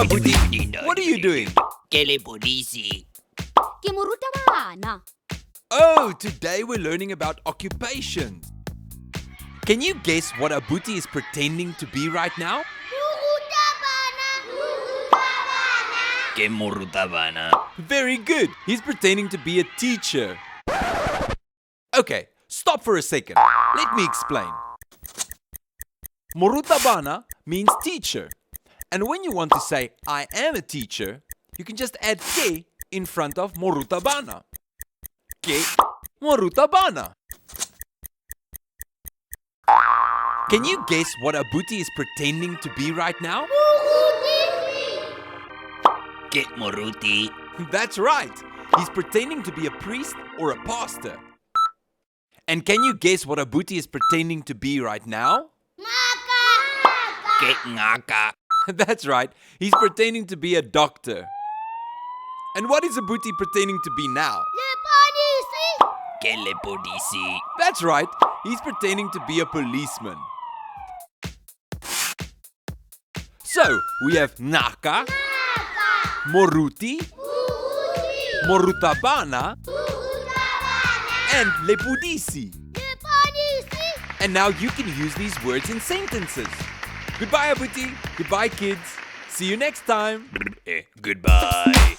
Abuti, what are you doing? Ke le polisi. Ke mo ruta bana. Oh, today we're learning about occupations. Can you guess what Abuti is pretending to be right now? Ke mo ruta bana. Very good. He's pretending to be a teacher. Okay, stop for a second. Let me explain. Morutabana means teacher. And when you want to say, I am a teacher, you can just add ke in front of morutabana. Ke morutabana. Can you guess what Abuti is pretending to be right now? Ke moruti. That's right. He's pretending to be a priest or a pastor. And can you guess what Abuti is pretending to be right now? Ke ngaka. That's right. He's pretending to be a doctor. And what is Abuti pretending to be now? Ke le polisi. That's right. He's pretending to be a policeman. So, we have Naka, Moruti, Morutabana, and Lepudisi. And now you can use these words in sentences. Goodbye, Abuti. Goodbye, kids. See you next time. Goodbye.